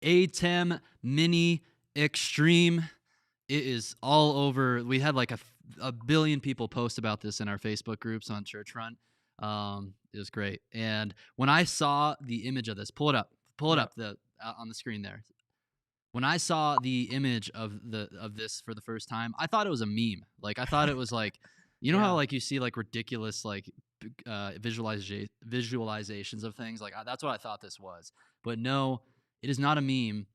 ATEM Mini Extreme. It is all over. We had like a billion people post about this in our Facebook groups on Churchfront. It was great. And when I saw the image of this, pull it up Yep. on the screen there. When I saw the image of this for the first time, I thought it was a meme. Like I thought it was like, you know how Yeah. like you see like ridiculous like visualizations of things. Like that's what I thought this was. But no, it is not a meme.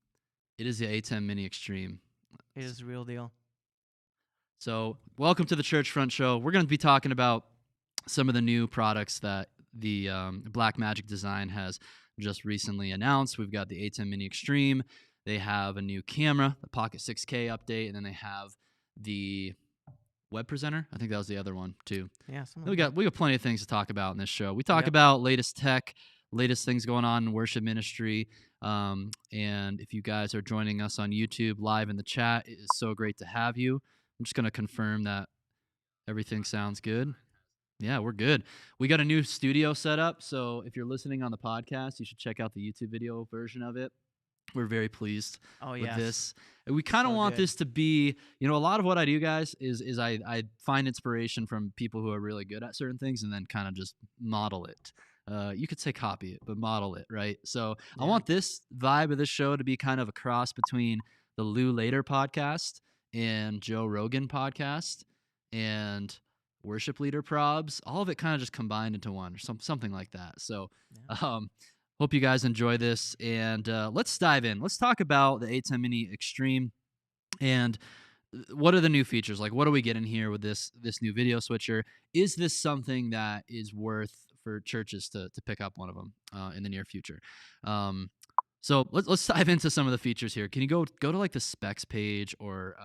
It is the ATEM Mini Extreme. It is the real deal. So, welcome to the Churchfront Show. We're going to be talking about some of the new products that the Blackmagic design has just recently announced. We've got the ATEM Mini Extreme. They have a new camera, the Pocket 6K update, and then they have the web presenter. I think that was the other one too. Yeah. We got plenty of things to talk about in this show. We talk Yep. about latest tech, latest things going on in worship ministry. And if you guys are joining us on YouTube live in the chat, it is so great to have you. I'm just going to confirm that everything sounds good. Yeah, we're good. We got a new studio set up. So if you're listening on the podcast, you should check out the YouTube video version of it. We're very pleased Oh with yes. this. And we kind of So want good. this to be, a lot of what I do, guys, is I find inspiration from people who are really good at certain things and then kind of just model it. You could say copy it, but model it, right? So I Yeah. want this vibe of this show to be kind of a cross between the Lou Later podcast and Joe Rogan podcast and worship leader probs, all of it kind of just combined into one or something like that. So Yeah. hope you guys enjoy this, and let's dive in. Let's talk about the ATEM Mini Extreme and what are the new features. Like, what are we getting here with this new video switcher? Is this something that is worth for churches to pick up one of them in the near future? So let's dive into some of the features here. Can you go to like the specs page or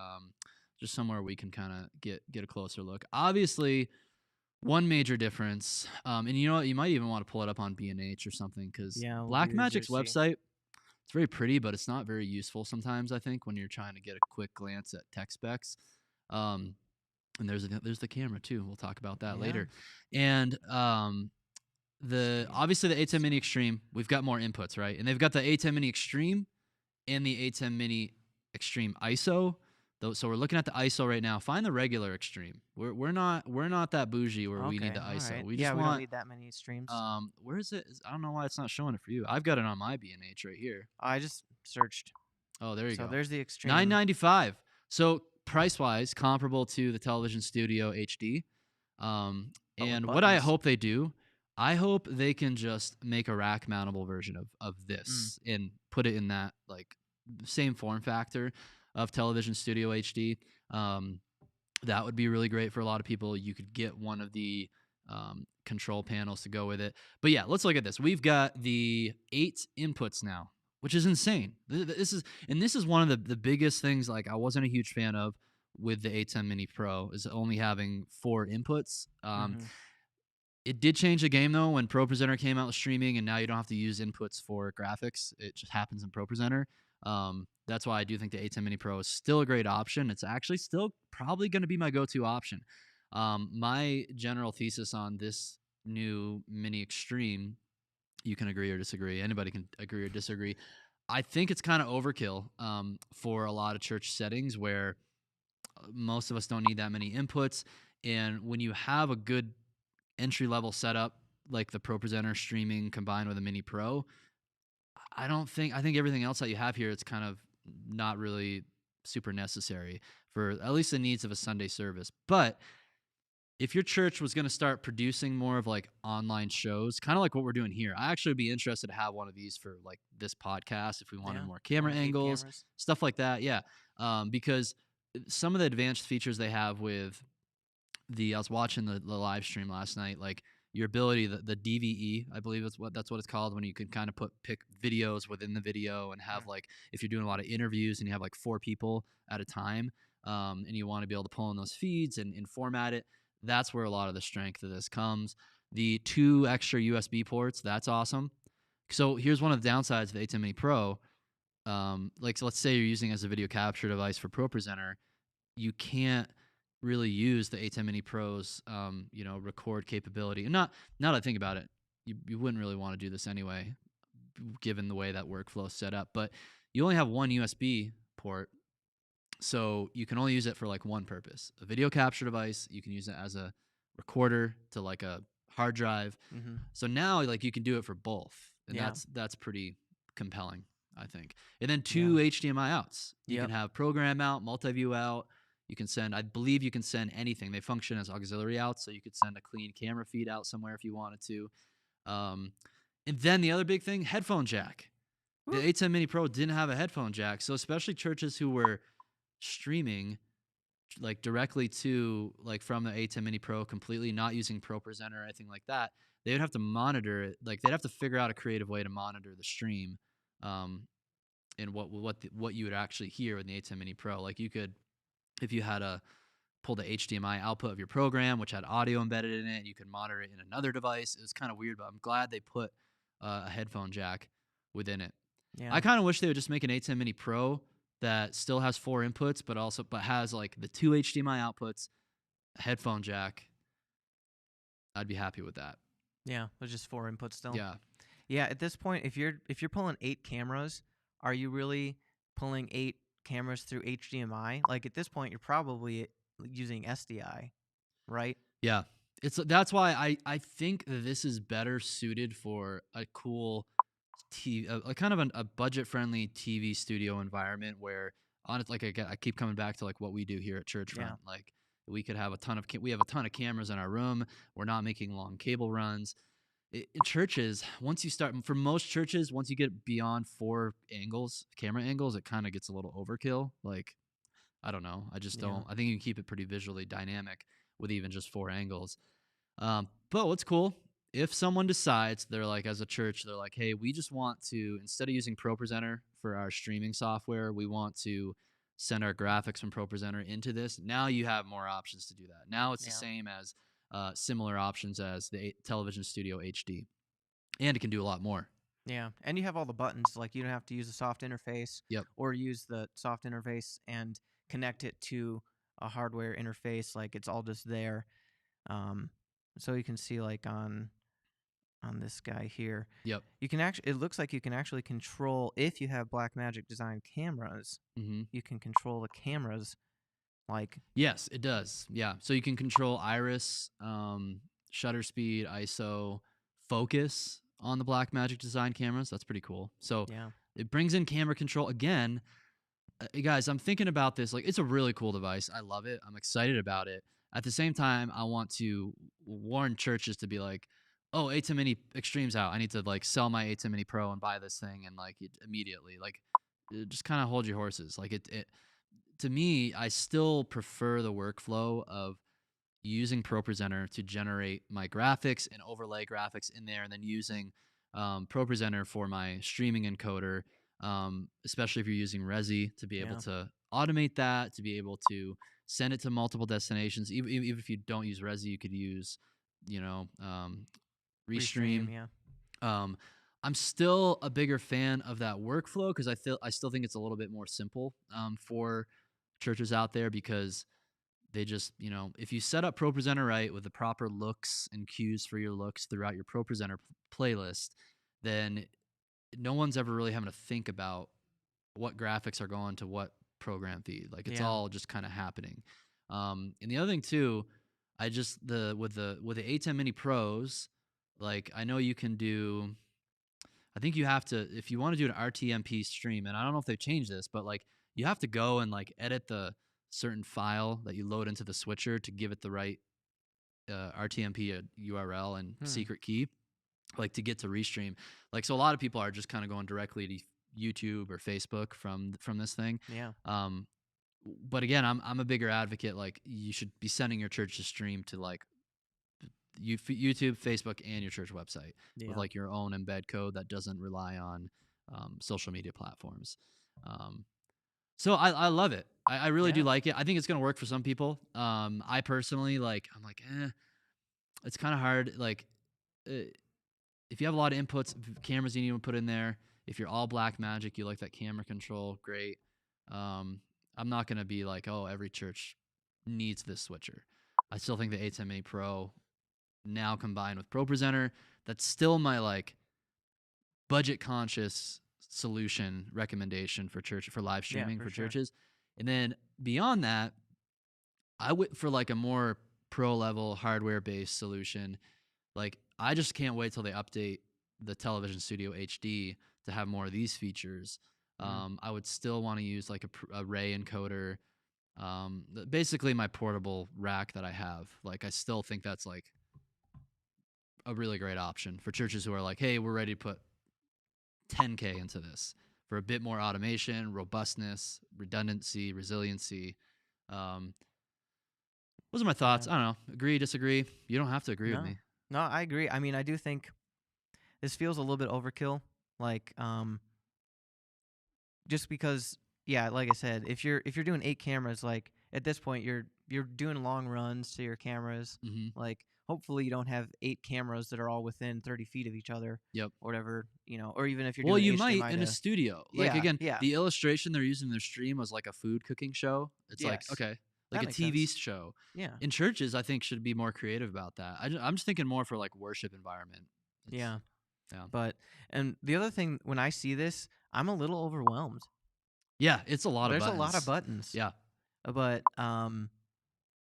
just somewhere we can kind of get a closer look? Obviously, one major difference, and you know what, you might even want to pull it up on B&H or something, because Yeah. We'll be easier Blackmagic's to see. website, it's very pretty, but it's not very useful sometimes, I think, when you're trying to get a quick glance at tech specs. And there's the camera too. We'll talk about that Yeah. later. And obviously the ATEM Mini Extreme, we've got more inputs, right? And they've got the ATEM Mini Extreme and the ATEM Mini Extreme ISO. So we're looking at the ISO right now. Find the regular Extreme. We're not that bougie where we need the ISO. Right. We yeah. just We want. don't need that many streams. Where is it? I don't know why it's not showing it for you. I've got it on my B&H right here. I just searched. Oh, there you go. So there's the Extreme. $995. So price wise, comparable to the Television Studio HD. And what I hope they do, I hope they can just make a rack mountable version of this and put it in that like same form factor of Television Studio HD. That would be really great for a lot of people. You could get one of the control panels to go with it. But yeah, let's look at this. We've got the 8 inputs now, which is insane. This is one of the biggest things like I wasn't a huge fan of with the ATEM Mini Pro is only having 4 inputs. It did change the game though when Pro Presenter came out with streaming, and now you don't have to use inputs for graphics. It just happens in Pro Presenter. That's why I do think the ATEM Mini Pro is still a great option. It's actually still probably going to be my go-to option. My general thesis on this new Mini Extreme, you can agree or disagree. Anybody can agree or disagree. I think it's kind of overkill for a lot of church settings where most of us don't need that many inputs. And when you have a good entry-level setup like the Pro Presenter streaming combined with a Mini Pro, I think everything else that you have here, it's kind of not really super necessary for at least the needs of a Sunday service. But if your church was going to start producing more of like online shows, kind of like what we're doing here, I actually would be interested to have one of these for like this podcast if we wanted more camera angles, stuff like that. Yeah. Because some of the advanced features they have with I was watching the live stream last night, like your ability, the DVE, I believe that's what it's called, when you can kind of pick videos within the video and have like, if you're doing a lot of interviews and you have like 4 people at a time, and you want to be able to pull in those feeds and format it, that's where a lot of the strength of this comes. The 2 extra USB ports, that's awesome. So here's one of the downsides of the ATEM Mini Pro. So let's say you're using it as a video capture device for Pro Presenter, you can't really use the ATEM Mini Pro's record capability. And now that I think about it, you wouldn't really want to do this anyway, given the way that workflow is set up. But you only have one USB port, so you can only use it for like one purpose: a video capture device. You can use it as a recorder to like a hard drive. Mm-hmm. So now like you can do it for both, and Yeah. that's pretty compelling, I think. And then Yeah. 2 HDMI outs. You can Yep. have program out, multi-view out. You can send, I believe you can send anything. They function as auxiliary outs, so you could send a clean camera feed out somewhere if you wanted to. Um, and then the other big thing, headphone jack. The Woo. ATEM Mini Pro didn't have a headphone jack, so especially churches who were streaming like directly to like from the ATEM Mini Pro, completely not using ProPresenter or anything like that, they would have to monitor it. Like they'd have to figure out a creative way to monitor the stream, and what you would actually hear in the ATEM Mini Pro. Like you could, if you had a pull the HDMI output of your program, which had audio embedded in it, you could monitor it in another device. It was kind of weird, but I'm glad they put a headphone jack within it. Yeah. I kind of wish they would just make an ATEM Mini Pro that still has 4 inputs, but has like the 2 HDMI outputs, a headphone jack. I'd be happy with that. Yeah. There's just 4 inputs still. Yeah. Yeah. At this point, if you're pulling 8 cameras, are you really pulling 8 cameras through HDMI? Like at this point, you're probably using SDI, right? Yeah. That's why I think that this is better suited for a cool a kind of a budget-friendly TV studio environment where, like I keep coming back to like what we do here at Churchfront. Yeah. Like we could have we have a ton of cameras in our room. We're not making long cable runs. In churches, for most churches, once you get beyond 4 camera angles, it kind of gets a little overkill. Like, I don't know. I just don't. I think you can keep it pretty visually dynamic with even just 4 angles. But what's cool, if someone decides, they're like, as a church, they're like, hey, we just want to, instead of using ProPresenter for our streaming software, we want to send our graphics from ProPresenter into this. Now you have more options to do that. Now it's the same as similar options as the Television Studio HD, and it can do a lot more. Yeah, and you have all the buttons. Like you don't have to use a soft interface. Yep. Or use the soft interface and connect it to a hardware interface. Like it's all just there. So you can see like on this guy here. Yep. You can actually. It looks like you can actually control, if you have Blackmagic designed cameras. Mm-hmm. You can control the cameras. Like yes, it does. Yeah, so you can control iris, shutter speed, ISO, focus on the Blackmagic design cameras. That's pretty cool. So yeah, it brings in camera control again. Guys, I'm thinking about this. Like, it's a really cool device. I love it. I'm excited about it. At the same time, I want to warn churches to be like, oh, ATEM Mini Extreme's out. I need to like sell my ATEM Mini Pro and buy this thing and like immediately. Like, just kind of hold your horses. Like it to me, I still prefer the workflow of using ProPresenter to generate my graphics and overlay graphics in there, and then using ProPresenter for my streaming encoder, especially if you're using Resi, to be able to automate that, to be able to send it to multiple destinations. Even if you don't use Resi, you could use, Restream. Yeah. I'm still a bigger fan of that workflow because I still think it's a little bit more simple for churches out there, because they just, if you set up ProPresenter right with the proper looks and cues for your looks throughout your ProPresenter playlist, then no one's ever really having to think about what graphics are going to what program feed. Like it's all just kind of happening. And the other thing too, with the ATEM Mini Pros, like I know you can do, I think you have to, if you want to do an RTMP stream, and I don't know if they've changed this, but like you have to go and like edit the certain file that you load into the switcher to give it the right RTMP URL and secret key, like to get to Restream. Like, so a lot of people are just kind of going directly to YouTube or Facebook from this thing. Yeah. But again, I'm a bigger advocate. Like, you should be sending your church to stream to like YouTube, Facebook, and your church website with like your own embed code that doesn't rely on social media platforms. So I love it. I really do like it. I think it's gonna work for some people. I personally I'm like, it's kind of hard. Like, if you have a lot of inputs, cameras you need to put in there. If you're all Blackmagic, you like that camera control, great. I'm not gonna be like, oh, every church needs this switcher. I still think the ATEM Mini Pro, now combined with ProPresenter, that's still my like budget conscious solution recommendation for live Yeah, streaming for for sure. churches. And then beyond that, I would for like a more pro level hardware based solution. Like I just can't wait till they update the Television Studio HD to have more of these features. Mm. I would still want to use like a ray encoder. Basically my portable rack that I have. Like I still think that's like a really great option for churches who are like, hey, we're ready to put 10K into this for a bit more automation, robustness, redundancy, resiliency. Um, those are my thoughts. Yeah. I don't know. Agree, disagree. You don't have to agree with No. me. No, I agree. I mean, I do think this feels a little bit overkill. Like, just because, yeah, like I said, if you're doing 8 cameras, like at this point you're doing long runs to your cameras. Mm-hmm. Like, hopefully you don't have 8 cameras that are all within 30 feet of each other, Yep. or whatever, or even if you're Well, doing you might HDMI in a to, studio. Like yeah, again, yeah, the illustration they're using in their stream was like a food cooking show. It's like yes, okay, like that a makes TV sense. show. Yeah, In churches, I think should be more creative about that. I'm just thinking more for like worship environment. It's, yeah. yeah, But and the other thing, when I see this, I'm a little overwhelmed. yeah. It's a lot of There's a lot of buttons. buttons, Yeah, but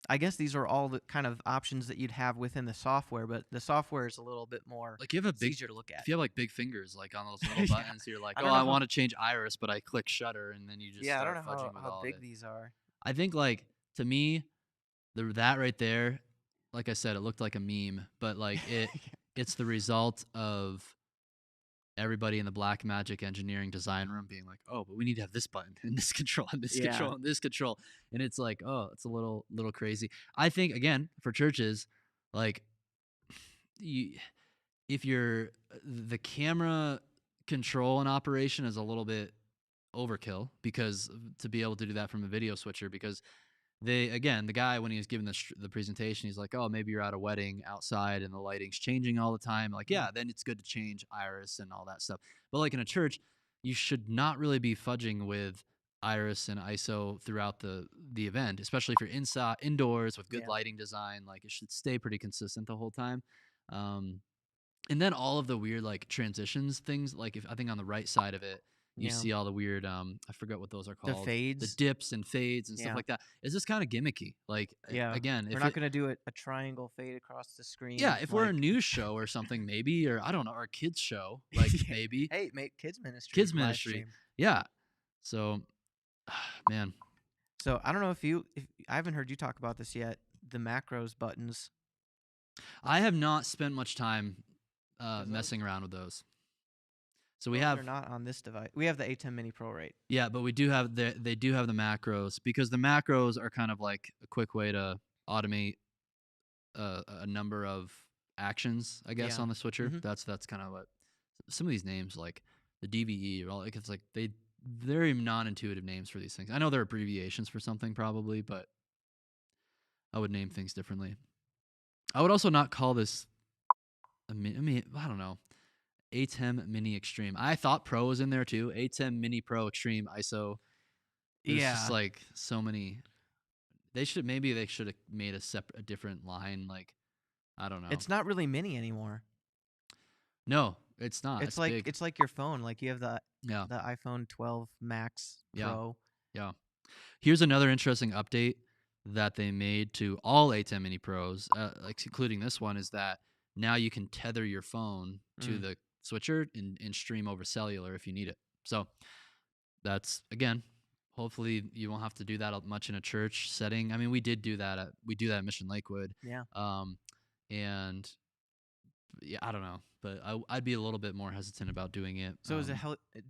I guess these are all the kind of options that you'd have within the software, but the software is a little bit more. like you have a It's big. easier to look at. If you have like big fingers, like on those little Yeah, buttons, you're like, I oh, don't know I how. want to change iris, but I click shutter, and then you just Yeah, I don't start know fudging with how all of big it. these are. I think like to me, that right there, like I said, it looked like a meme, but like it's the result of everybody in the Blackmagic engineering design room being like, oh, but we need to have this button and this control and this Yeah, control and this control. And it's like, oh, it's a little crazy. I think again, for churches, like you if you're the camera control and operation is a little bit overkill because to be able to do that from a video switcher because the guy when he was giving the presentation, he's like, oh, maybe you're at a wedding outside and the lighting's changing all the time. Like, mm, yeah, then it's good to change iris and all that stuff. But like in a church, you should not really be fudging with iris and ISO throughout the event, especially if you're indoors with good yeah, lighting design. Like it should stay pretty consistent the whole time. Um, and then all of the weird like transitions things, like if I think on the right side of it, you yeah. see all the weird I forget what those are The called, the fades. dips and fades and stuff Yeah, like that. It's just kind of gimmicky. Like yeah. again, We're if not it gonna do a triangle fade across the yeah, screen. if we're a Like, news show or something, maybe, or I don't know, or a kids show, like yeah. maybe Hey, make kids ministry kids live ministry. stream. Yeah. So man, So I don't know if I haven't heard you talk about this yet. The macros buttons. I have not spent much time Because messing around with those. So we those have are not on this device. We have the ATEM Mini Pro, right? yeah, but we do have they do have the macros because the macros are kind of like a quick way to automate a number of actions, I guess, Yeah. on the switcher. Mm-hmm. That's kind of what some of these names like the DVE or all like it's like they very non-intuitive names for these things. I know they're abbreviations for something probably, but I would name things differently. I would also not call this I mean I don't know. ATEM Mini Extreme. I thought Pro was in there too. ATEM Mini Pro Extreme ISO. There's just Yeah. like so many. They should have made a different line. Like I don't know. It's not really mini anymore. No, it's not. It's big. It's like your phone. Like you have Yeah, the iPhone 12 Max yeah, Pro. yeah. Here's another interesting update that they made to all ATEM Mini Pros, like including this one, is that now you can tether your phone to Mm. the switcher and stream over cellular if you need it. So that's again, hopefully you won't have to do that much in a church setting. I mean, we do that at Mission Lakewood, Yeah. and yeah, I don't know, but I'd be a little bit more hesitant about doing it. So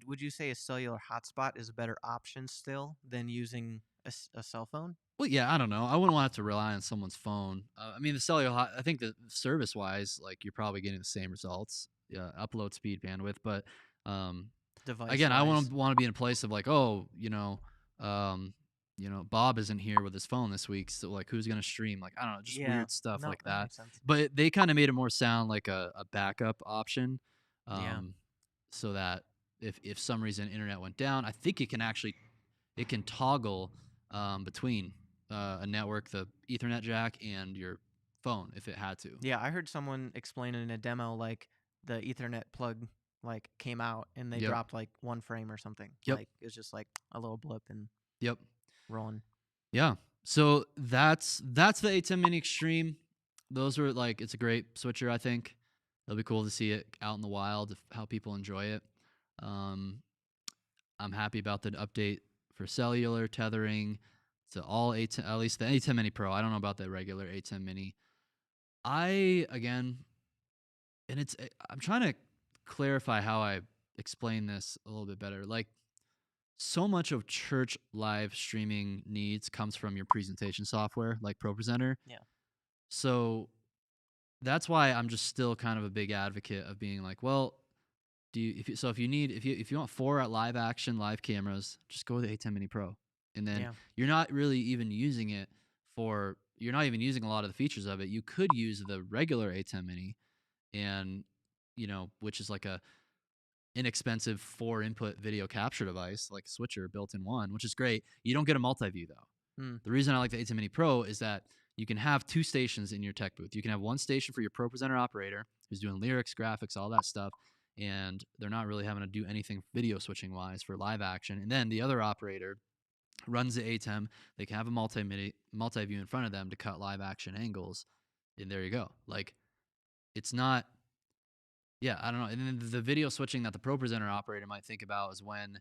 would you say a cellular hotspot is a better option still than using a cell phone? Well, yeah, I don't know. I wouldn't want to have to rely on someone's phone. I mean, the cellular, I think the service wise, like you're probably getting the same results, yeah, upload speed, bandwidth. But Device again, I wise. want to be in a place of like, oh, Bob isn't here with his phone this week, so like, who's gonna stream? Like, I don't know, just Yeah. weird stuff No, like that that. makes sense. But they kind of made it more sound like a backup option, Yeah. so that if some reason internet went down, I think it can toggle between a network, the Ethernet jack, and your phone if it had to. Yeah, I heard someone explain in a demo like the Ethernet plug like came out and they Yep. dropped like 1 frame or something. Yep. Like it was just like a little blip and Yep. rolling. Yeah. So that's the ATEM Mini Extreme. Those are like, it's a great switcher, I think. It'll be cool to see it out in the wild, how people enjoy it. I'm happy about the update for cellular tethering to all ATEM, at least the ATEM Mini Pro. I don't know about the regular ATEM Mini. I'm trying to clarify how I explain this a little bit better. Like, so much of church live streaming needs comes from your presentation software, like ProPresenter. Yeah. So that's why I'm just still kind of a big advocate of being like, well, if you want 4 live action live cameras, just go with the A10 Mini Pro, and then you're not really even using it you're not even using a lot of the features of it. You could use the regular A10 Mini, and which is like a inexpensive 4-input video capture device, like a switcher built in one, which is great. You don't get a multi-view though. The reason I like the A10 Mini Pro is that you can have 2 stations in your tech booth. You can have one station for your ProPresenter operator who's doing lyrics, graphics, all that stuff, and they're not really having to do anything video switching wise for live action. And then the other operator runs the ATEM. They can have a multi-view in front of them to cut live action angles, and there you go. Like, it's not. Yeah, I don't know. And then the video switching that the ProPresenter operator might think about is when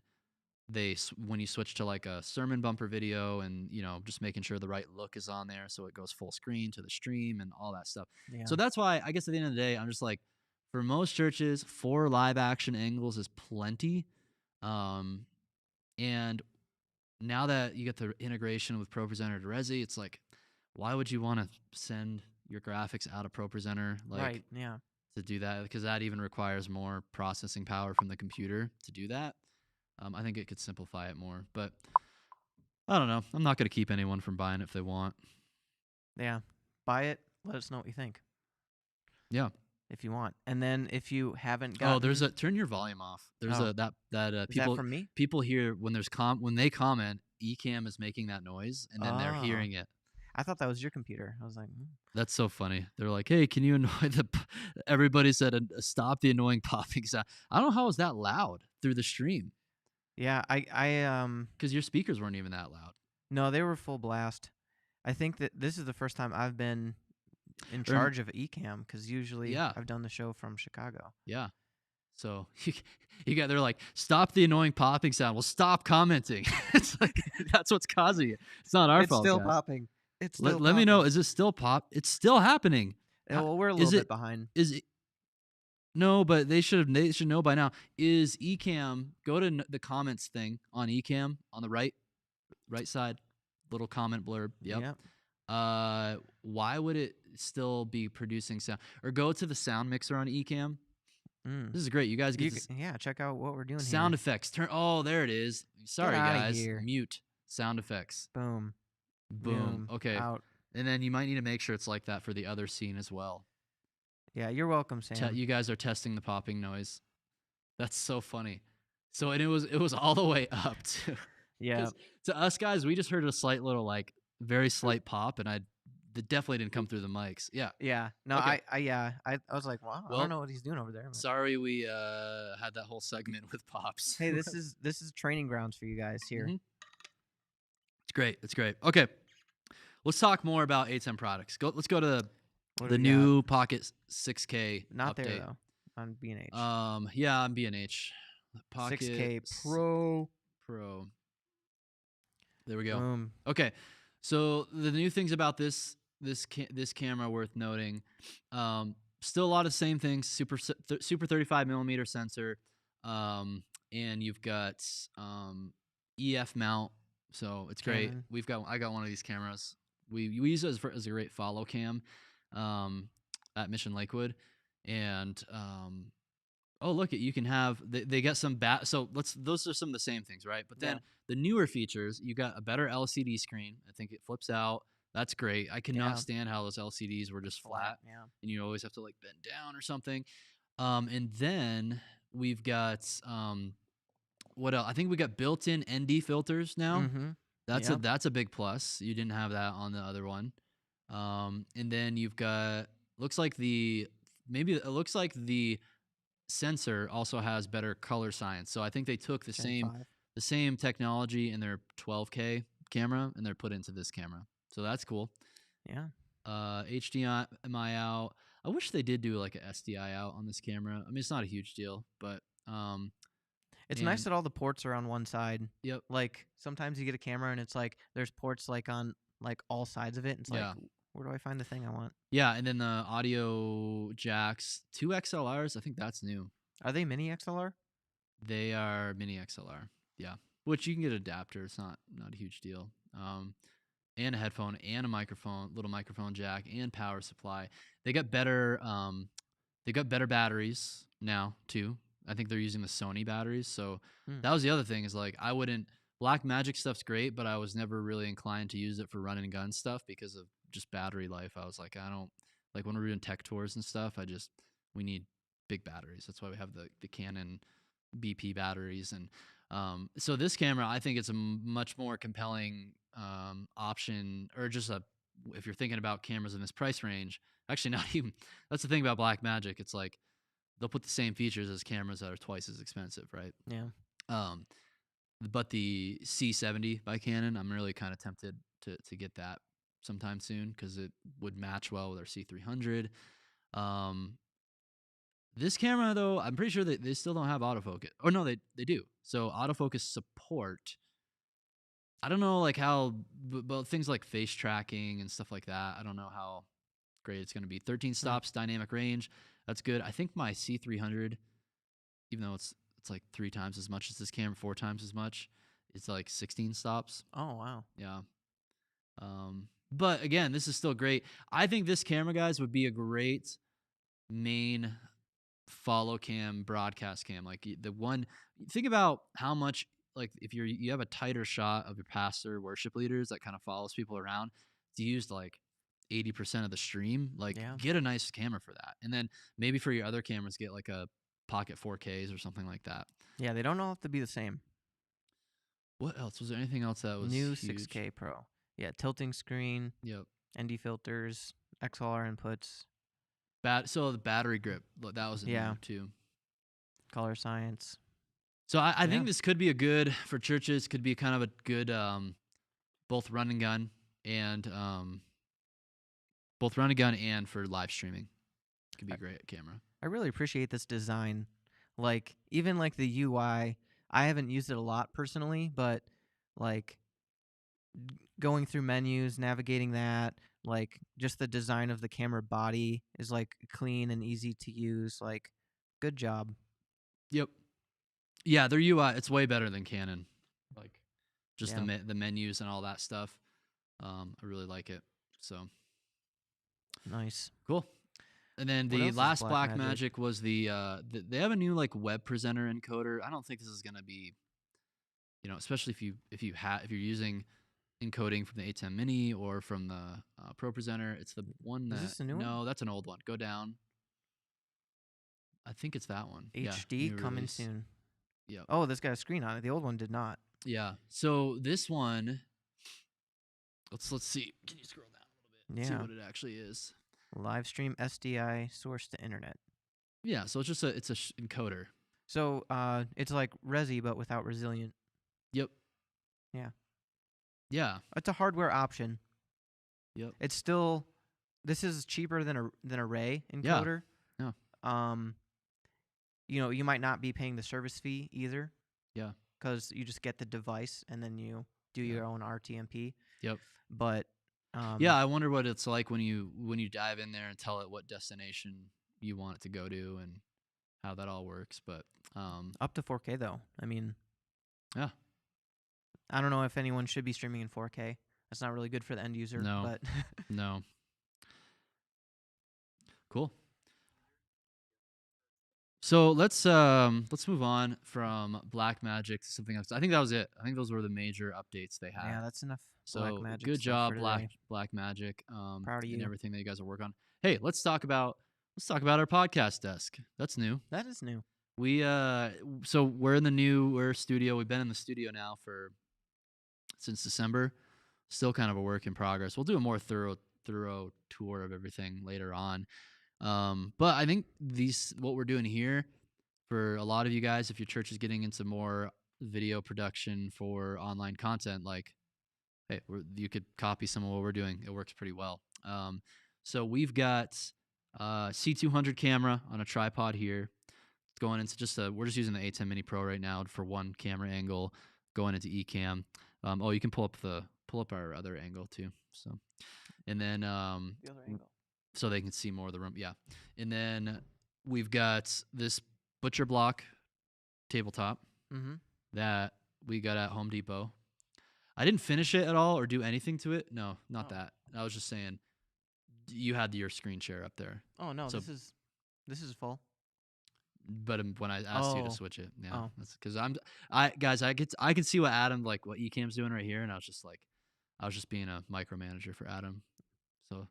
you switch to like a sermon bumper video, and just making sure the right look is on there so it goes full screen to the stream and all that stuff. So that's why I guess at the end of the day, I'm just like, for most churches, 4 live action angles is plenty. And now that you get the integration with ProPresenter to Resi, it's like, why would you want to send your graphics out of ProPresenter? Like, right. Yeah. To do that, because that even requires more processing power from the computer to do that. I think it could simplify it more, but I don't know. I'm not going to keep anyone from buying it if they want. Yeah. Buy it. Let us know what you think. Yeah. If you want. And then if you haven't gotten... turn your volume off. There's is people, that from me? People hear when they comment, Ecamm is making that noise, and then they're hearing it. I thought that was your computer. I was like, That's so funny. They're like, hey, can you annoy everybody said stop the annoying popping sound. I don't know how it was that loud through the stream. Yeah, because your speakers weren't even that loud. No, they were full blast. I think that this is the first time I've been in charge of Ecamm, because usually I've done the show from Chicago. Yeah. So they're like, stop the annoying popping sound. Well, stop commenting. It's like, that's what's causing it. It's not our fault. It's still guys. popping. It's still let me know. Is it still pop? It's still happening. Well, we're a little bit behind. Is it? No, but they should know by now. Is Ecamm, go to the comments thing on Ecamm on the right side, little comment blurb. Yep. Why would it still be producing sound? Or go to the sound mixer on Ecamm. This is great. You guys get check out what we're doing here. Sound effects. There it is. Sorry, guys. Mute sound effects. Boom. Okay. Out. And then you might need to make sure it's like that for the other scene as well. Yeah, you're welcome, Sam. You guys are testing the popping noise. That's so funny. So and it was all the way up to to us guys. We just heard a slight little very slight pop, and that definitely didn't come through the mics. Yeah. Yeah. No, okay. I was like, wow, I don't know what he's doing over there. But... Sorry, we had that whole segment with pops. Hey, this is training grounds for you guys here. It's great. It's great. Okay, let's talk more about ATEM products. Let's go to the new Pocket 6K. Not update. there though. On B&H. Yeah, on B&H. Pocket 6K Pro. There we go. Boom. Okay, so the new things about this camera worth noting. Still a lot of the same things. Super 35mm sensor, and you've got EF mount. So it's great. I got one of these cameras. We use it as a great follow cam at Mission Lakewood, and oh look, you can have they get some so those are some of the same things, right? But then the newer features, you got a better LCD screen. I think it flips out. That's great. I cannot stand how those LCDs were just flat, and you always have to bend down or something. And then we've got what else? I think we got built-in ND filters now. That's a big plus. You didn't have that on the other one. And then you've got looks like the sensor also has better color science. So I think they took the Gen 5. same technology in their 12K camera and they're put into this camera. So that's cool. Yeah. HDMI out. I wish they did do like a SDI out on this camera. I mean, it's not a huge deal, but It's nice and that all the ports are on one side. yep, Like sometimes you get a camera and it's like there's ports like on like all sides of it. And it's like, yeah, where do I find the thing I want? yeah, and then the audio jacks, 2 XLRs. I think that's new. Are they mini XLR? They are mini XLR. Yeah, which you can get an adapter. It's not a huge deal. And a headphone and a microphone, little microphone jack and power supply. They got better. They got better batteries now too. I think they're using the Sony batteries. So that was the other thing is like I wouldn't. Blackmagic stuff's great, but I was never really inclined to use it for run and gun stuff because of just battery life. I was like, I don't like when we're doing tech tours and stuff. We need big batteries. That's why we have the Canon BP batteries. And so this camera, I think it's a much more compelling option, or just if you're thinking about cameras in this price range. Actually, not even. That's the thing about Blackmagic. It's like they'll put the same features as cameras that are twice as expensive, right? Yeah. But the C70 by Canon, I'm really kind of tempted to get that sometime soon because it would match well with our C300. This camera, though, I'm pretty sure that they still don't have autofocus. Or no, they do. So autofocus support. I don't know like how, but things like face tracking and stuff like that. I don't know how great it's going to be. 13 stops, dynamic range. That's good. I think my C300, even though it's like 3 times as much as this camera, 4 times as much, it's like 16 stops. Oh, wow. Yeah. But again, this is still great. I think this camera, guys, would be a great main follow cam broadcast cam. Like the one, think about how much, like if you have a tighter shot of your pastor worship leaders that kind of follows people around, it's used like 80% of the stream. Like get a nice camera for that. And then maybe for your other cameras, get like a pocket 4Ks or something like that. Yeah, they don't all have to be the same. What else? Was there anything else that was new huge? 6K Pro? Yeah, tilting screen. Yep. ND filters, XLR inputs. So the battery grip, that was new too. Color science. So I think this could be a good for churches. Could be kind of a good both run and gun and for live streaming. Could be a great camera. I really appreciate this design. Like even like the UI, I haven't used it a lot personally, but like going through menus, navigating that, like just the design of the camera body is like clean and easy to use. Like good job. Yep. Yeah, their UI, it's way better than Canon. Like just the menus and all that stuff. I really like it. So nice. Cool. And then the last Blackmagic was they have a new like web presenter encoder. I don't think this is gonna be, especially if you're using encoding from the ATEM Mini or from the Pro Presenter. It's the one that is this a new one? That's an old one. Go down. I think it's that one. HD coming soon. Yeah. Oh, this got a screen on it. The old one did not. Yeah. So this one, let's see. Can you scroll down a little bit? Yeah. See what it actually is. Live stream SDI source to internet. Yeah. So it's just it's a encoder. So it's like Resi but without resilient. Yep. Yeah. Yeah. It's a hardware option. Yep. It's still, this is cheaper than a Ray encoder. Yeah. You might not be paying the service fee either. Yeah. Because you just get the device and then you do your own RTMP. Yep. But yeah, I wonder what it's like when you dive in there and tell it what destination you want it to go to and how that all works. But up to 4K though. I mean, yeah. I don't know if anyone should be streaming in 4K. That's not really good for the end user. No. But no. Cool. So let's move on from Blackmagic to something else. I think that was it. I think those were the major updates they had. Yeah, that's enough. So Blackmagic good job, Blackmagic. Proud of you. And everything that you guys are working on. Hey, let's talk about our podcast desk. That's new. That is new. We so we're in the newer studio. We've been in the studio now since December. Still kind of a work in progress. We'll do a more thorough tour of everything later on. But I think what we're doing here, for a lot of you guys, if your church is getting into more video production for online content, like, hey, you could copy some of what we're doing. It works pretty well. So we've got C200 camera on a tripod here. It's going into we're just using the ATEM Mini Pro right now for one camera angle, going into eCam. Oh, you can pull up our other angle too. So, and then The other angle. so they can see more of the room. Yeah, and then we've got this butcher block tabletop that we got at Home Depot. I didn't finish it at all or do anything to it. No, not that. I was just saying you had your screen share up there. Oh no, So, this is full. But when I asked you to switch it, yeah, Oh. that's because I can see what Adam what eCam's doing right here, and I was just being a micromanager for Adam. So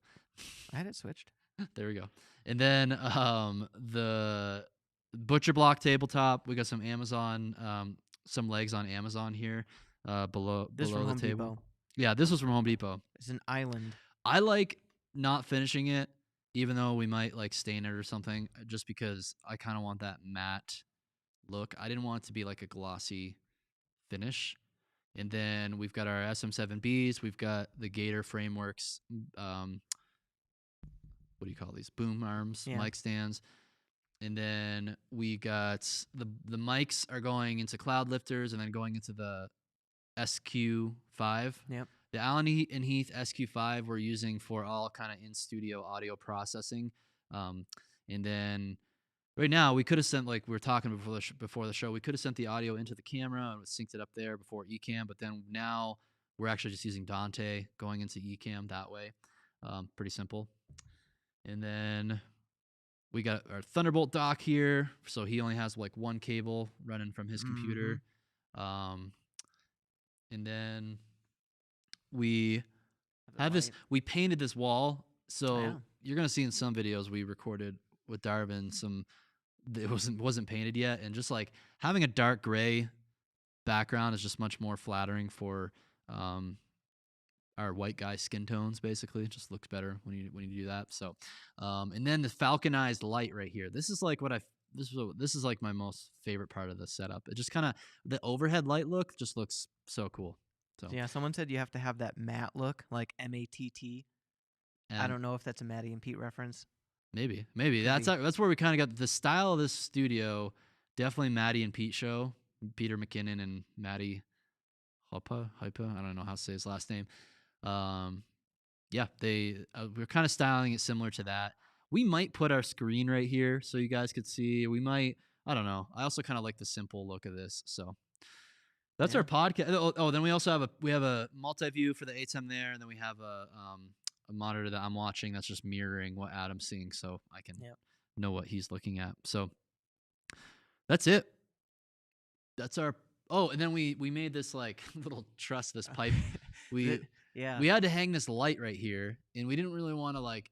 I had it switched. there we go. And then the butcher block tabletop, we got some Amazon, some legs on Amazon here, below the Home table. Depot. Yeah, this was from Home Depot. It's an island. I like not finishing it, even though we might like stain it or something, just because I kind of want that matte look. I didn't want it to be like a glossy finish. And then we've got our SM7Bs. We've got the Gator Frameworks. What do you call these? Boom arms, mic stands. And then we got the mics are going into cloud lifters and then going into the SQ5. Yep. The Allen and Heath SQ5 we're using for all kind of in-studio audio processing. And then right now we could have sent, like we were talking before the show, we could have sent the audio into the camera and synced it up there before eCam, but then now we're actually just using Dante going into eCam that way. Pretty simple. And then we got our Thunderbolt dock here, so he only has like one cable running from his computer. And then we have this. We painted this wall, so you're gonna see in some videos we recorded with Darvin some. It wasn't painted yet, and just like having a dark gray background is just much more flattering for our white guy skin tones. Basically, it just looks better when you do that. So, and then the falconized light right here. This is like this is like my most favorite part of the setup. It just kind of the overhead light look just looks so cool. So yeah, someone said you have to have that matte look, like MATT. I don't know if that's a Maddie and Pete reference. Maybe that's where we kind of got the style of this studio. Definitely Maddie and Pete show. Peter McKinnon and Maddie Hoppe. I don't know how to say his last name. Yeah, we're kind of styling it similar to that. We might put our screen right here so you guys could see. We might. I don't know. I also kind of like the simple look of this. So that's our podcast. Oh, then we also have a multi-view for the ATEM there, and then we have a monitor that I'm watching that's just mirroring what Adam's seeing, so I can know what he's looking at. So that's it. That's our. Oh, and then we made this like little truss, this pipe. We had to hang this light right here, and we didn't really want to like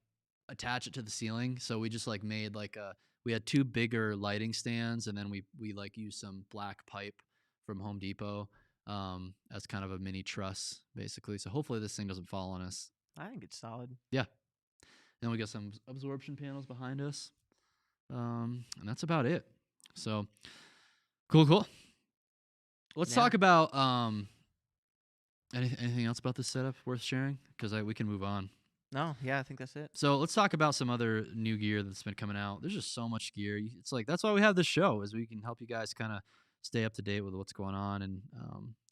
attach it to the ceiling, so we just like made like we had two bigger lighting stands, and then we like used some black pipe from Home Depot as kind of a mini truss, basically. So hopefully this thing doesn't fall on us. I think it's solid. Yeah. And then we got some absorption panels behind us. And that's about it. So cool. Let's talk about anything else about this setup worth sharing? Because we can move on. No, yeah, I think that's it. So let's talk about some other new gear that's been coming out. There's just so much gear. It's like that's why we have this show, is we can help you guys kind of stay up to date with what's going on, and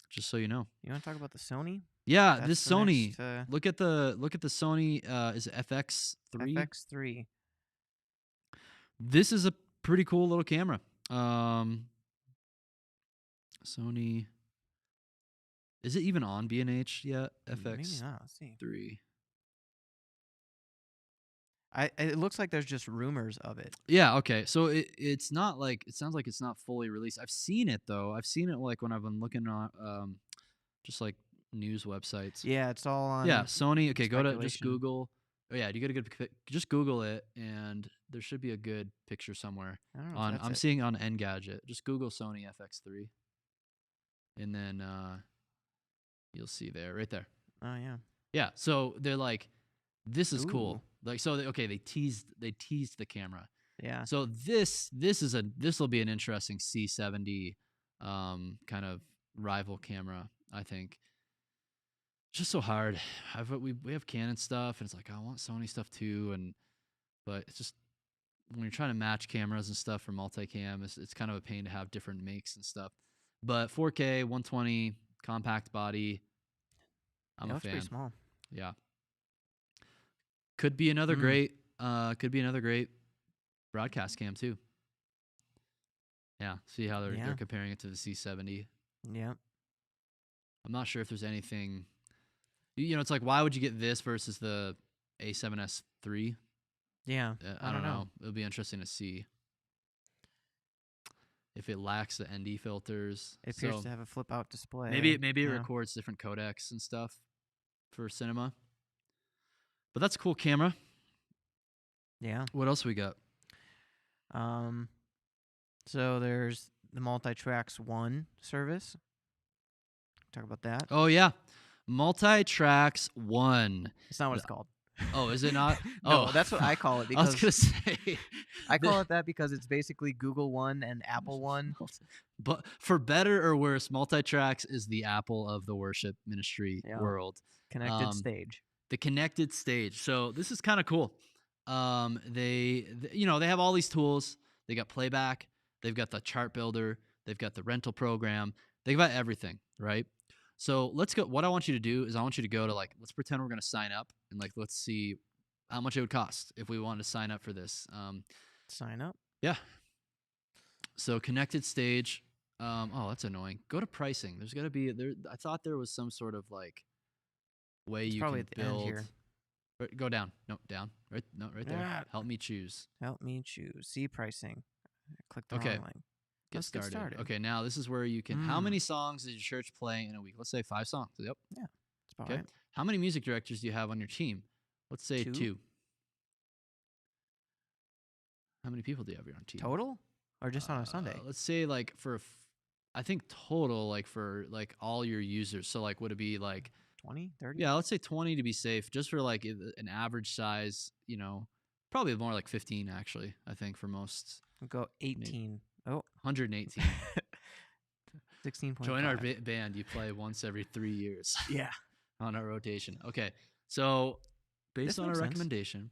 just so you know. You want to talk about the Sony? Yeah, that's this Sony. Next, look at the Sony. Is it FX3? FX3. This is a pretty cool little camera. Sony. Is it even on B&H yet? FX3. Maybe not. Let's see. It looks like there's just rumors of it. Yeah. Okay. So it's not like, it sounds like it's not fully released. I've seen it though. I've seen it like when I've been looking on just like news websites. Yeah, it's all on. Yeah, Sony. Okay, go to just Google. Oh yeah, you got a good. Just Google it, and there should be a good picture somewhere. I don't know on. I'm seeing on Engadget. Just Google Sony FX3, and then you'll see there, right there. Oh yeah. Yeah. So they're like, this is cool. Like, so they teased the camera, Yeah. So this will be an interesting C70 kind of rival camera, I think. It's just so hard. We have Canon stuff, and it's like I want Sony stuff too, but it's just when you're trying to match cameras and stuff for multicam, it's kind of a pain to have different makes and stuff. But 4K, 120, compact body, I'm a It's pretty fan. small. Yeah, could be another great broadcast cam too. Yeah, see how they're comparing it to the C70. Yeah. I'm not sure if there's anything. It's like, why would you get this versus the A7S III? Yeah, I don't know. It'll be interesting to see if it lacks the ND filters. It appears to have a flip-out display. Maybe it records different codecs and stuff for cinema. But that's a cool camera. Yeah. What else we got? So there's the Multitracks 1 service. Talk about that. Oh yeah, Multitracks 1. It's not what it's called. Oh, is it not? No, that's what I call it. Because I was gonna say I call it that because it's basically Google One and Apple One. But for better or worse, Multitracks is the Apple of the worship ministry world. Connected stage. The connected stage. So this is kind of cool. They have all these tools. They got playback. They've got the chart builder. They've got the rental program. They've got everything, right? So let's go. What I want you to do is I want you to go to let's pretend we're going to sign up and let's see how much it would cost if we wanted to sign up for this. Sign up? Yeah. So connected stage. Oh, that's annoying. Go to pricing. There's got to be there. I thought there was some sort of way you can build. Here. Go down. No, down. Right. No, right there. Help me choose. Help me choose. See pricing. Click the wrong link. Get started. Okay, now this is where you can. How many songs does your church play in a week? Let's say 5 songs. Yep. Yeah. That's about right. How many music directors do you have on your team? Let's say 2. How many people do you have on your team? Total? Or just on a Sunday? Let's say I think total for all your users. So would it be 20, 30? Yeah, let's say 20 to be safe, just for an average size, probably more like 15 actually, I think for most. We'll go 18. Oh. 118. 16.5. Join our band. You play once every 3 years. Yeah. On our rotation. Okay. So based on our recommendation,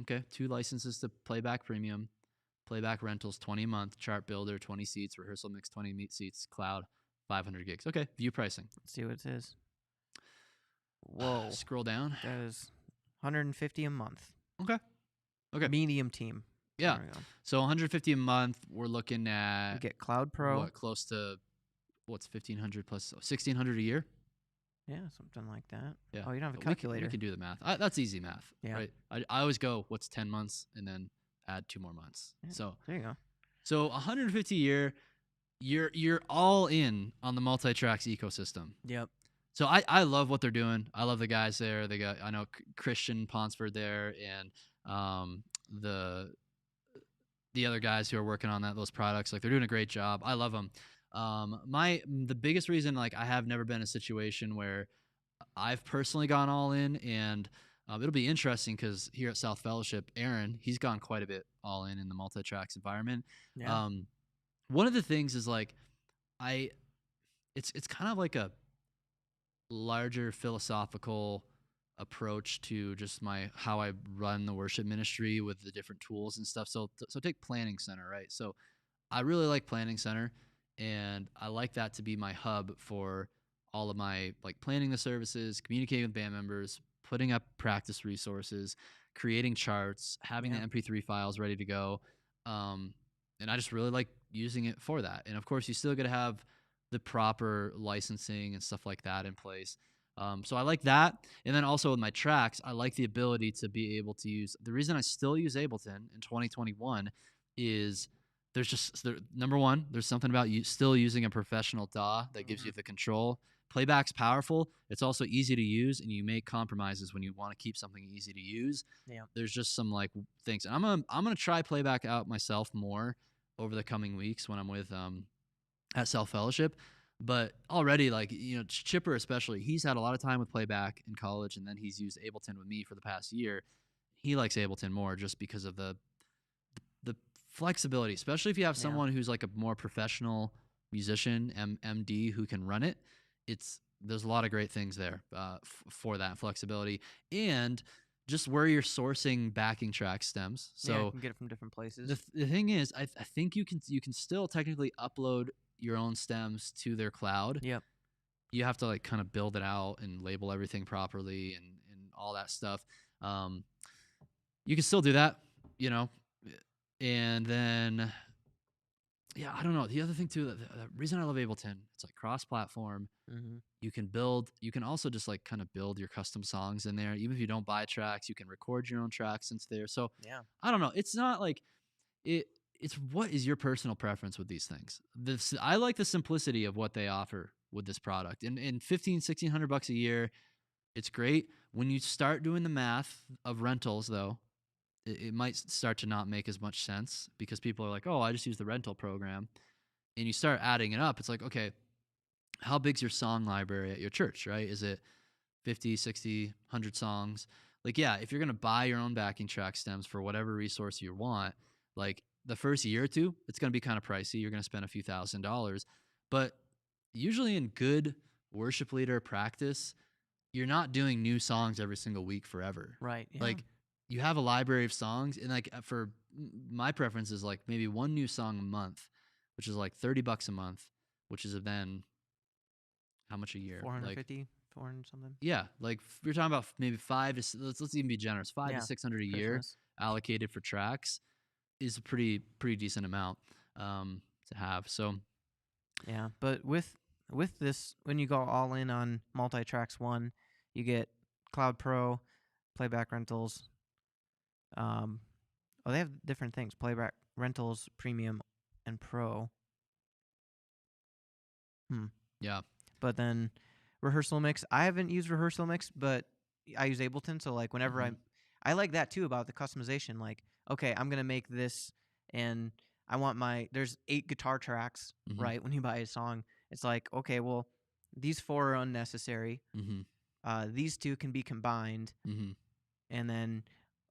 2 licenses to Playback Premium, Playback Rentals 20 a month, Chart Builder 20 seats, Rehearsal Mix 20 seats, Cloud 500 gigs. Okay. View pricing. Let's see what it is. Whoa. Scroll down. That is 150 a month. Okay. Medium team. Yeah. So 150 a month. We're looking at. You get Cloud Pro. Close to what's 1,500 plus 1,600 a year? Yeah, something like that. Yeah. Oh, you don't have a calculator. We can do the math. That's easy math. Yeah. Right. I always go, what's 10 months, and then add 2 more months. Yeah, so there you go. So 150 a year. You're all in on the Multitracks ecosystem. Yep. So I love what they're doing. I love the guys there. They got, I know Christian Ponsford there, and the other guys who are working on those products. They're doing a great job. I love them. The biggest reason I have never been in a situation where I've personally gone all in, and it'll be interesting because here at South Fellowship, Aaron, he's gone quite a bit all in the Multitracks environment. Yeah. One of the things is it's kind of like a larger philosophical approach to just how I run the worship ministry with the different tools and stuff. So take Planning Center, right? So I really like Planning Center, and I like that to be my hub for all of my planning the services, communicating with band members, putting up practice resources, creating charts, having the MP3 files ready to go. And I just really like using it for that. And of course, you still got to have the proper licensing and stuff like that in place. So I like that. And then also with my tracks, I like the ability to be able to use. The reason I still use Ableton in 2021 is number one, there's something about you still using a professional DAW that gives you the control. Playback's powerful. It's also easy to use, and you make compromises when you want to keep something easy to use. Yeah. There's just some things. And I'm gonna try Playback out myself more over the coming weeks when I'm with at South Fellowship. But already, Chipper especially, he's had a lot of time with Playback in college, and then he's used Ableton with me for the past year. He likes Ableton more just because of the flexibility, especially if you have Yeah. someone who's like a more professional musician, MD, who can run it. There's a lot of great things there for that flexibility, and just where you're sourcing backing track stems. Yeah, you So can get it from different places. the thing is, I think you can still technically upload your own stems to their cloud. Yep. You have to like kind of build it out and label everything properly and all that stuff. You can still do that, you know, and then yeah, I don't know. The other thing too, the reason I love Ableton, it's like cross-platform. Mm-hmm. You can also just like kind of build your custom songs in there. Even if you don't buy tracks, you can record your own tracks into there. So Yeah. I don't know. It's not like it's what is your personal preference with these things? I like the simplicity of what they offer with this product. And in $1,500-$1,600 a year, it's great. When you start doing the math of rentals, though, it might start to not make as much sense because people are like, oh, I just use the rental program. And you start adding it up. It's like, okay, how big's your song library at your church, right? Is it 50, 60, 100 songs? Like, yeah, if you're going to buy your own backing track stems for whatever resource you want, like the first year or two, it's going to be kind of pricey. You're going to spend a few $1,000s. But usually in good worship leader practice, you're not doing new songs every single week forever. Right. Yeah. Like, you have a library of songs, and like for my preference is like maybe one new song a month, which is like $30 a month, which is then how much a year? 450, like 400 something. yeah, like you're talking about maybe let's even be generous, 500 to 600 a year Christmas. allocated for tracks is a pretty decent amount to have. So yeah, but with this, when you go all in on Multitracks 1, you get Cloud Pro, playback rentals. They have different things: playback rentals, premium, and pro. yeah. But then rehearsal mix. I haven't used rehearsal mix, but I use Ableton. So like whenever I like that too about the customization. Like, okay, I'm gonna make this, and I want there's 8 guitar tracks, right? When you buy a song, it's like, okay, well, these 4 are unnecessary. These 2 can be combined, and then,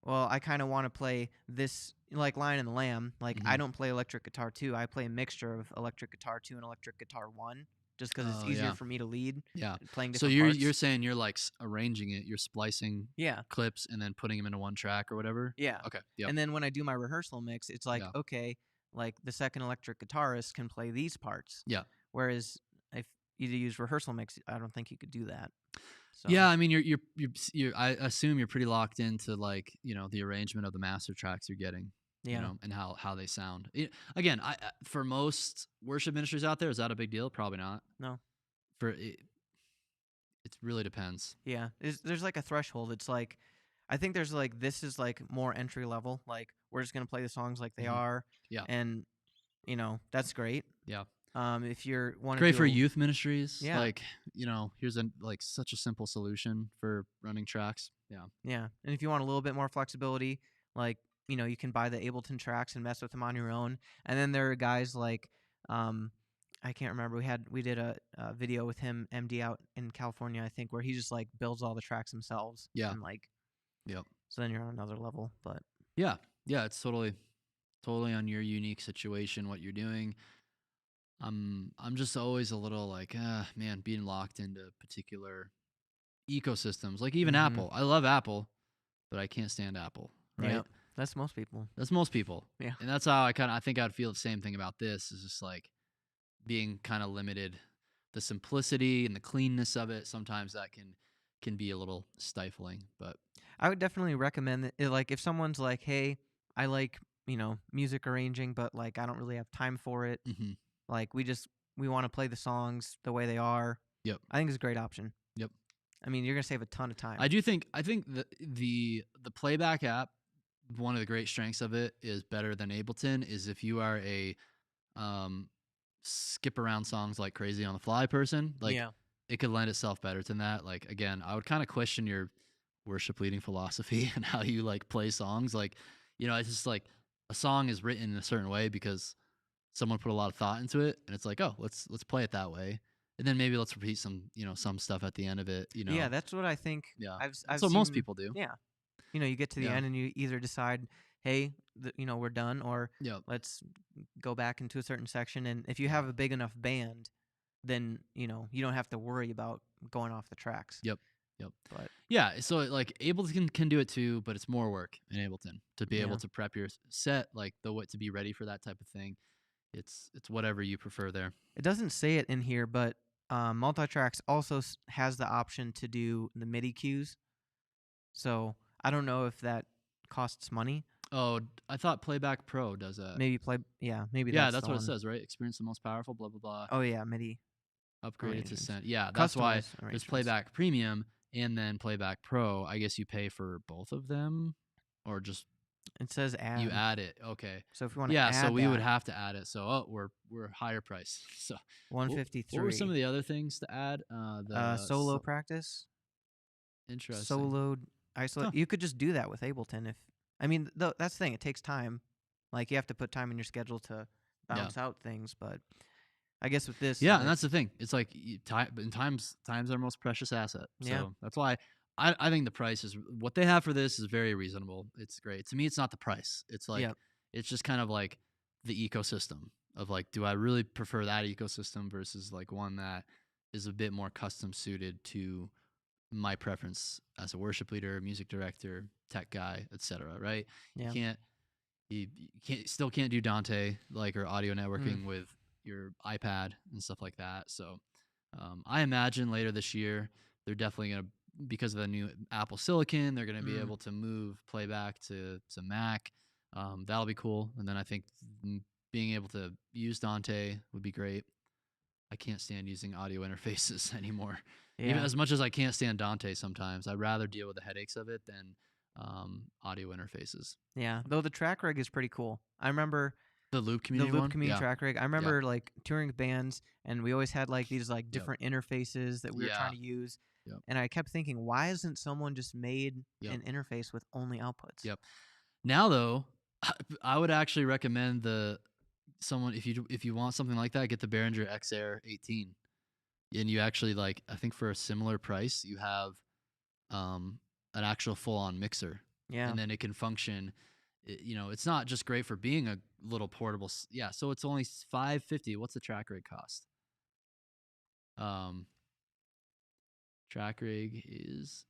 well, I kind of want to play this, like Lion and the Lamb. Like, I don't play electric guitar 2. I play a mixture of electric guitar 2 and electric guitar 1, just because it's easier for me to lead. Yeah. Playing so different parts. you're saying you're like arranging it, you're splicing Yeah. clips and then putting them into one track or whatever. Yeah. Okay. Yeah. And then when I do my rehearsal mix, it's like, okay, like the second electric guitarist can play these parts. Yeah. Whereas if you use rehearsal mix, I don't think you could do that. So. Yeah, I mean, you're I assume you're pretty locked into like, you know, the arrangement of the master tracks you're getting, you know, and how they sound. Again, for most worship ministries out there, is that a big deal? Probably not. No. It really depends. Yeah, there's like a threshold. It's like, I think there's like, this is like more entry level. Like, we're just gonna play the songs like they are. Yeah. And you know, that's great. Yeah. If you're great for youth ministries. Yeah. Like, you know, here's such a simple solution for running tracks. Yeah. Yeah. And if you want a little bit more flexibility, like, you know, you can buy the Ableton tracks and mess with them on your own. And then there are guys like, I can't remember. We did a video with him, MD, out in California, I think, where he just like builds all the tracks themselves. Yeah. And like, yep. So then you're on another level. But yeah, it's totally on your unique situation, what you're doing. I'm just always a little like, man, being locked into particular ecosystems, like even Apple. I love Apple, but I can't stand Apple. Right. Yeah, that's most people. Yeah. And that's how I think I'd feel the same thing about this, is just like being kind of limited. The simplicity and the cleanness of it, sometimes that can be a little stifling. But I would definitely recommend that. Like, if someone's like, hey, I like, you know, music arranging, but like I don't really have time for it. Like, we want to play the songs the way they are. Yep. I think it's a great option. Yep. I mean, you're gonna save a ton of time. I think the playback app, one of the great strengths of it is better than Ableton is if you are a skip around songs like crazy on the fly person, like it could lend itself better than that. Like, again, I would kind of question your worship leading philosophy and how you like play songs. Like, you know, it's just like a song is written in a certain way because someone put a lot of thought into it, and it's like, oh, let's play it that way, and then maybe let's repeat some stuff at the end of it. You know, yeah, that's what I think. Yeah, I've that's what most people do. Yeah, you know, you get to the end and you either decide, hey, we're done, or Yep. let's go back into a certain section. And if you have a big enough band, then you don't have to worry about going off the tracks. Yep. Yep. But yeah, so like Ableton can do it too, but it's more work in Ableton to be able to prep your set, like to be ready for that type of thing. It's whatever you prefer there. It doesn't say it in here, but Multitracks also has the option to do the MIDI cues. So I don't know if that costs money. Oh, I thought Playback Pro does that. Maybe maybe that's the what one. it says, right? Experience the most powerful, blah blah blah. Oh yeah, MIDI Upgraded to send. Yeah, that's why there's Playback Premium and then Playback Pro. I guess you pay for both of them, or just it says add. You add it. Okay. So if you want to add so we would have to add it. So we're higher price. So 153. What were some of the other things to add? The solo practice. Interesting. Solo isolate. Huh. You could just do that with Ableton. That's the thing. It takes time. Like you have to put time in your schedule to bounce out things, but I guess with this, and that's the thing. It's like time's our most precious asset. So that's why I think the price is what they have for this is very reasonable. It's great. To me, it's not the price. It's like it's just kind of like the ecosystem of like, do I really prefer that ecosystem versus like one that is a bit more custom suited to my preference as a worship leader, music director, tech guy, etc. Right? Yeah. You can't do Dante or audio networking with your iPad and stuff like that. So I imagine later this year they're definitely going to, because of the new Apple Silicon, they're going to be able to move playback to Mac. That'll be cool. And then I think being able to use Dante would be great. I can't stand using audio interfaces anymore. Yeah. Even as much as I can't stand Dante sometimes, I'd rather deal with the headaches of it than audio interfaces. Yeah, though the track rig is pretty cool. I remember the Loop Community track rig. I remember like touring with bands, and we always had like these like different interfaces that we were trying to use. Yep. And I kept thinking, why isn't someone just made an interface with only outputs? Yep. Now though, I would actually recommend someone if you want something like that, get the Behringer XR 18, and you actually I think for a similar price you have an actual full-on mixer. Yeah. And then it can function. It's not just great for being a little portable. Yeah. So it's only $550. What's the track rig cost? Track rig is,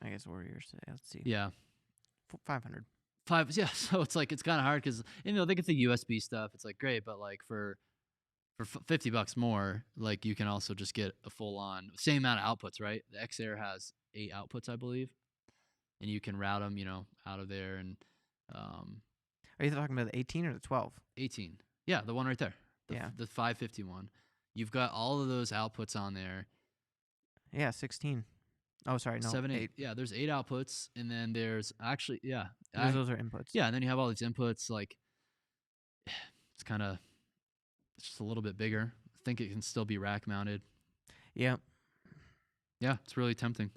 I guess Warriors. Let's see. Yeah. 500. Yeah. So it's like, it's kind of hard because, they get the USB stuff. It's like great, but like for $50 more, like you can also just get a full on same amount of outputs, right? The XR has 8 outputs, I believe, and you can route them, out of there. And are you talking about the 18 or the 12? 18. Yeah, the one right there. The 551. You've got all of those outputs on there. Yeah, 16. Oh, sorry, no. 7, 8. Yeah, there's 8 outputs, and then there's actually those are inputs. Yeah, and then you have all these inputs. Like it's just a little bit bigger. I think it can still be rack mounted. Yeah. Yeah, it's really tempting.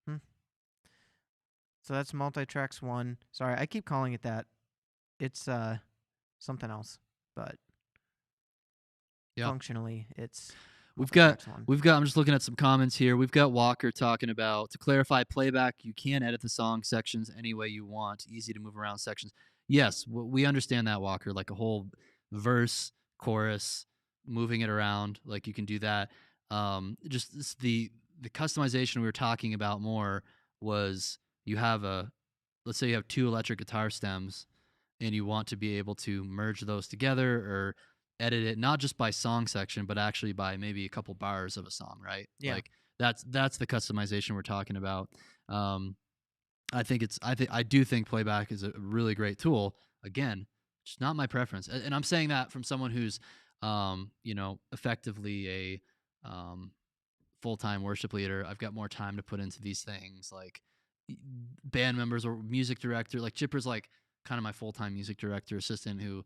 So that's Multitracks 1. Sorry, I keep calling it that. It's something else, but functionally it's We've got I'm just looking at some comments here. We've got Walker talking about, to clarify playback, you can edit the song sections any way you want. Easy to move around sections. Yes, we understand that, Walker. Like a whole verse, chorus, moving it around, like you can do that. Just the customization we were talking about more was let's say you have 2 electric guitar stems and you want to be able to merge those together or edit it not just by song section, but actually by maybe a couple bars of a song, right? Yeah. Like that's the customization we're talking about. I do think playback is a really great tool. Again, it's not my preference, and I'm saying that from someone who's, effectively a full-time worship leader. I've got more time to put into these things, like band members or music director. Like Chipper's like kind of my full-time music director assistant who.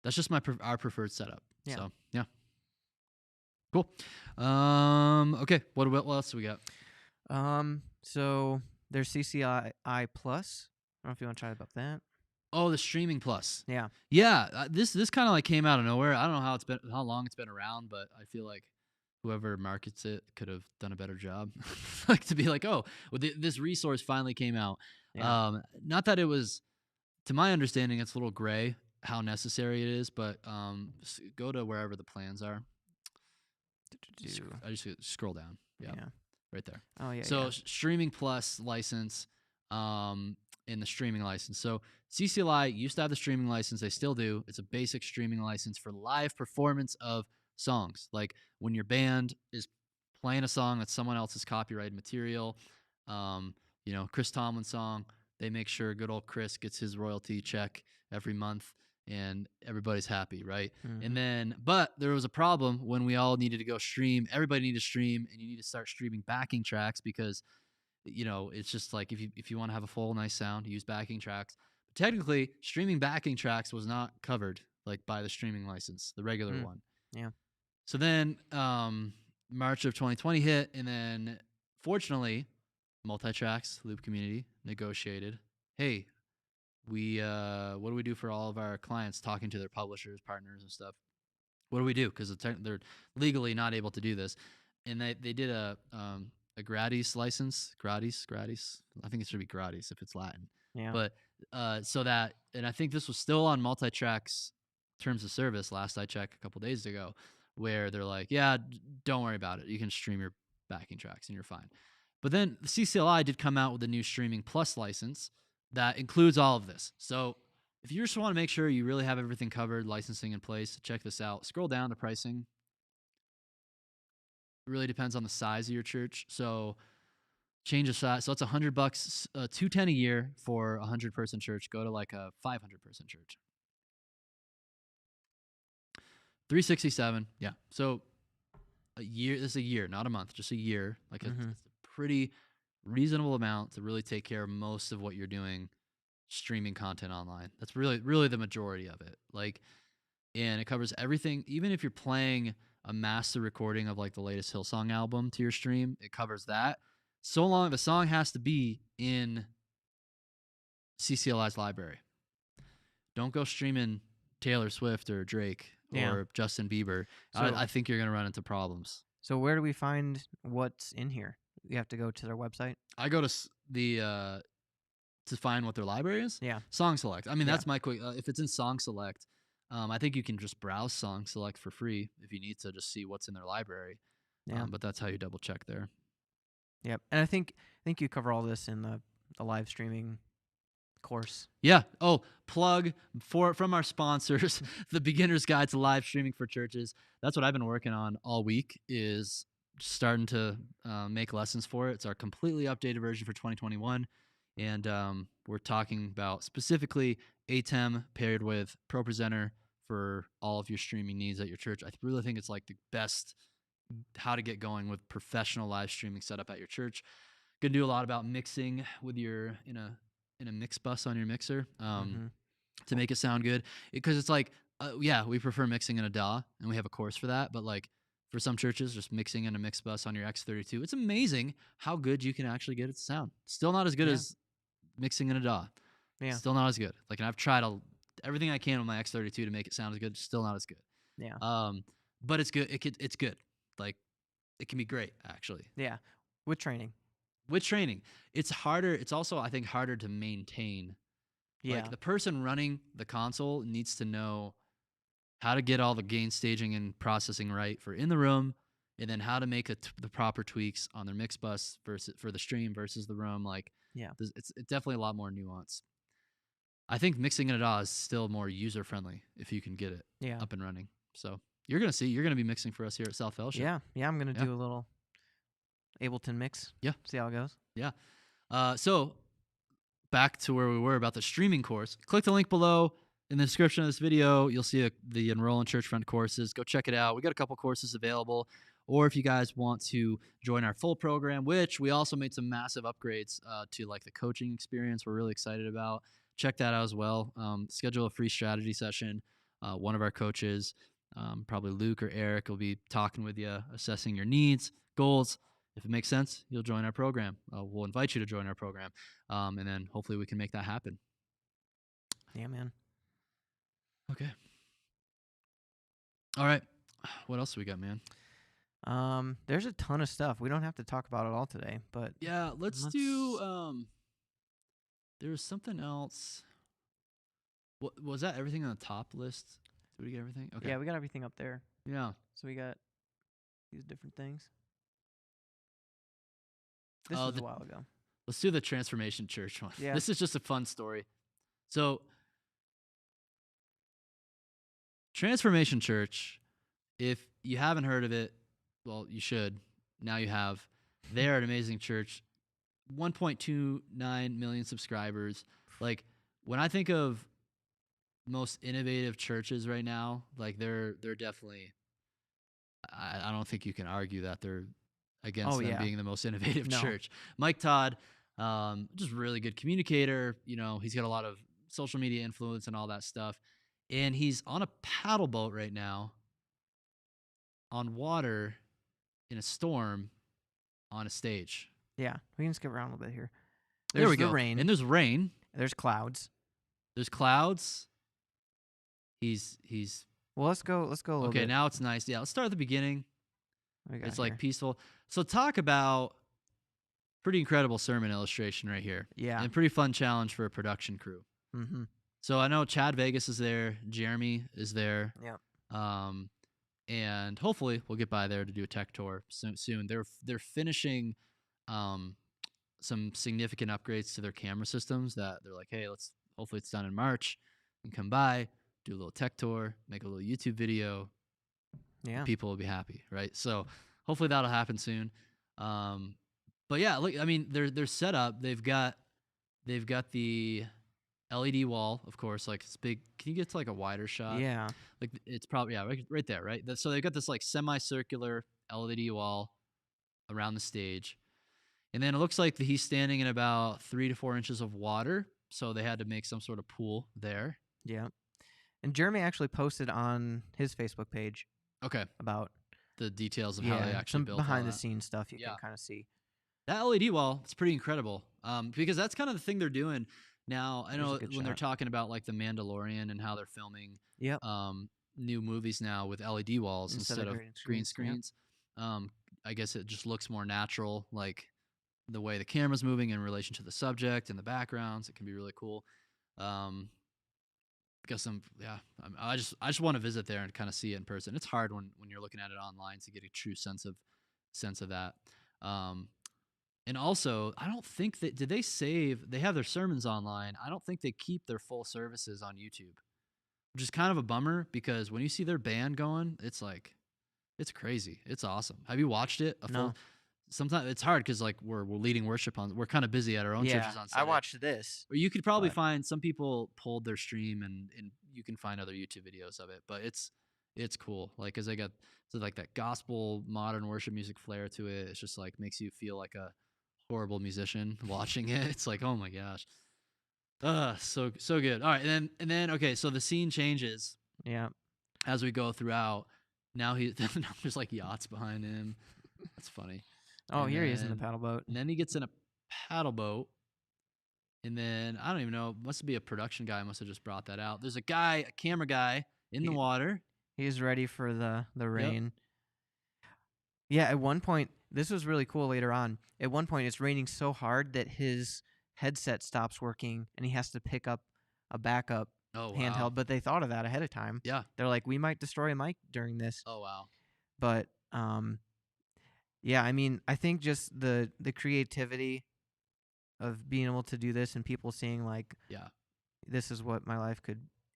That's just our preferred setup. Yeah. So yeah, cool. Okay. What else do we got? So there's CCLI Plus. I don't know if you want to try about that. Oh, the Streaming Plus. Yeah. Yeah. This kind of like came out of nowhere. I don't know how long it's been around, but I feel like whoever markets it could have done a better job. Like to be like, oh, well, this resource finally came out. Yeah. Not that it was, to my understanding, it's a little gray how necessary it is, but go to wherever the plans are. I just scroll down. Yeah, right there. Oh yeah. So streaming plus license, in the streaming license. So CCLI used to have the streaming license. They still do. It's a basic streaming license for live performance of songs. Like when your band is playing a song that's someone else's copyrighted material, Chris Tomlin's song, they make sure good old Chris gets his royalty check every month and everybody's happy, right? And then, but there was a problem when we all needed to go stream. Everybody needed to stream, and you need to start streaming backing tracks because, it's just like if you want to have a full nice sound, use backing tracks. But technically, streaming backing tracks was not covered like by the streaming license, the regular one. Yeah. So then, March of 2020 hit, and then fortunately, Multitracks Loop Community negotiated. Hey, what do we do for all of our clients talking to their publishers, partners, and stuff? What do we do? Because they're legally not able to do this, and they did a gratis license, gratis. I think it should be gratis if it's Latin. Yeah. But so that, and I think this was still on Multitracks terms of service. Last I checked a couple days ago, where they're like, yeah, don't worry about it. You can stream your backing tracks and you're fine. But then the CCLI did come out with a new streaming plus license that includes all of this. So if you just want to make sure you really have everything covered, licensing in place, check this out. Scroll down to pricing. It really depends on the size of your church. So change the size. So it's $100, $210 a year for a 100-person church. Go to like a 500-person church. $367. Yeah. So a year. This is a year, not a month, just a year. Like it's a pretty reasonable amount to really take care of most of what you're doing streaming content online. That's really the majority of it. Like, and it covers everything. Even if you're playing a master recording of like the latest Hillsong album to your stream, it covers that. So long the song has to be in CCLI's library. Don't go streaming Taylor Swift or Drake or Justin Bieber. So, I think you're going to run into problems. So where do we find what's in here? You have to go to their website? I go to the to find what their library is. Yeah. Song Select. I mean, that's my quick. If it's in Song Select, I think you can just browse Song Select for free if you need to just see what's in their library. Yeah. But that's how you double check there. Yep. And I think you cover all this in the live streaming course. Yeah. Oh, plug from our sponsors, the Beginner's Guide to Live Streaming for Churches. That's what I've been working on all week, is starting to make lessons for it. It's our completely updated version for 2021. And we're talking about specifically ATEM paired with ProPresenter for all of your streaming needs at your church. I really think it's like the best how to get going with professional live streaming setup at your church. Gonna do a lot about mixing with your in a mix bus on your mixer to make it sound good, because it's like we prefer mixing in a DAW, and we have a course for that. But like for some churches, just mixing in a mix bus on your X32, it's amazing how good you can actually get it to sound. Still not as good as mixing in a DAW. Yeah. Still not as good. Like, and I've tried everything I can with my X32 to make it sound as good. Still not as good. Yeah. But it's good. It's good. Like, it can be great, actually. Yeah. With training. It's harder. It's also, I think, harder to maintain. Yeah. Like, the person running the console needs to know how to get all the gain staging and processing right for in the room, and then how to make the proper tweaks on their mix bus for the stream versus the room. Like, it's definitely a lot more nuance. I think mixing in a DAW is still more user friendly if you can get it up and running. So you're gonna be mixing for us here at South Fellowship. Yeah, I'm gonna do a little Ableton mix. Yeah, see how it goes. Yeah. So back to where we were about the streaming course. Click the link below in the description of this video. You'll see the Enroll in Churchfront courses. Go check it out. We got a couple courses available. Or if you guys want to join our full program, which we also made some massive upgrades to, like the coaching experience we're really excited about, check that out as well. Schedule a free strategy session. One of our coaches, probably Luke or Eric, will be talking with you, assessing your needs, goals. If it makes sense, you'll join our program. We'll invite you to join our program, and then hopefully we can make that happen. Yeah, man. Okay. All right. What else do we got, man? There's a ton of stuff. We don't have to talk about it all today, but Yeah, let's do. There was something else. What was that? Everything on the top list? Did we get everything? Okay. yeah, we got everything up there. Yeah. So we got these different things. This was a while ago. Let's do the Transformation Church one. Yeah. This is just a fun story. So, Transformation Church, if you haven't heard of it, well, you should. Now you have. They are an amazing church. 1.29 million subscribers. Like, when I think of most innovative churches right now, like they're definitely. I don't think you can argue that they're against them being the most innovative church. Mike Todd, just really good communicator. You know, he's got a lot of social media influence and all that stuff. And he's on a paddle boat right now on water in a storm on a stage. Yeah, we can skip around a little bit here. There we go. Rain. And there's rain. There's clouds. There's clouds. He's Well, let's go a little bit. Okay, now it's nice. Yeah, let's start at the beginning. It's like here? peaceful. So talk about pretty incredible sermon illustration right here. Yeah. And pretty fun challenge for a production crew. Mm-hmm. So I know Chad Vegas is there. Jeremy is there. Yeah. And hopefully we'll get by there to do a tech tour soon. They're finishing some significant upgrades to their camera systems that they're like, hey, hopefully it's done in March and come by, do a little tech tour, make a little YouTube video. Yeah. People will be happy, right? So hopefully that'll happen soon. But yeah, look, I mean, they're set up. They've got the LED wall, of course. Like it's big. Can you get to like a wider shot? Yeah. Like it's probably right there, right? So they've got this like semicircular LED wall around the stage, and then it looks like he's standing in about 3 to 4 inches of water. So they had to make some sort of pool there. Yeah. And Jeremy actually posted on his Facebook page. Okay. About the details of how they actually built behind the scenes stuff you can kind of see. That LED wall, it's pretty incredible. Because that's kind of the thing they're doing now. I know when they're talking about like the Mandalorian and how they're filming new movies now with LED walls instead of green screens. I guess it just looks more natural, like the way the camera's moving in relation to the subject and the backgrounds. It can be really cool. Because I just want to visit there and kind of see it in person. It's hard when you're looking at it online to get a true sense of that. And also, I don't think that they have their sermons online. I don't think they keep their full services on YouTube, which is kind of a bummer because when you see their band going, it's like it's crazy. It's awesome. Have you watched it? No. Sometimes it's hard because like we're leading worship on. We're kind of busy at our own churches on Sunday. I watched this. Or you could probably find some people pulled their stream and you can find other YouTube videos of it. But it's cool. Like because they got like that gospel modern worship music flair to it. It's just like makes you feel like a horrible musician watching it. It's like, oh my gosh. So good. All right, and then okay, so the scene changes. Yeah. As we go throughout. Now there's like yachts behind him. That's funny. Oh, and here he is in the paddle boat. And then he gets in a paddle boat. And then I don't even know, must be a production guy must have just brought that out. There's a camera guy in the water. He's ready for the rain. Yep. Yeah, at one point, this was really cool later on. At one point, it's raining so hard that his headset stops working and he has to pick up a backup handheld. But they thought of that ahead of time. Yeah. They're like, we might destroy a mic during this. Oh, wow. But, yeah, I mean, I think just the creativity of being able to do this and people seeing like, this is what my life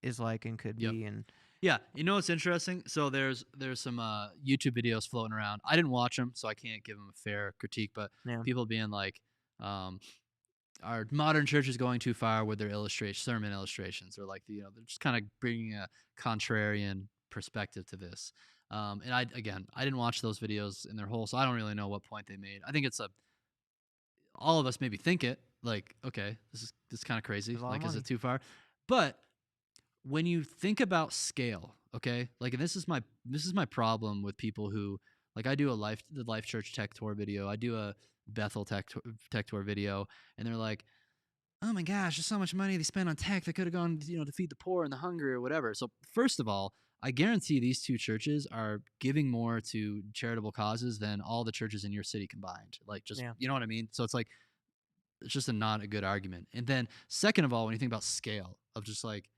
is like and could be. And yeah, you know what's interesting? So there's some YouTube videos floating around. I didn't watch them, so I can't give them a fair critique. But people being like, our modern church is going too far with their sermon illustrations, or like they're just kind of bringing a contrarian perspective to this. And I didn't watch those videos in their whole, so I don't really know what point they made. I think all of us maybe think it like, okay, this is kind of crazy. Like, is it too far? But when you think about scale, okay, like, and this is my problem with people who like, I do the Life Church Tech Tour video, I do a Bethel Tech Tour video, and they're like, oh my gosh, there's so much money they spent on tech that could have gone, to feed the poor and the hungry or whatever. So first of all, I guarantee these two churches are giving more to charitable causes than all the churches in your city combined. Like, just, Yeah. you know what I mean? So it's like, it's just not a good argument. And then second of all, when you think about scale of just like,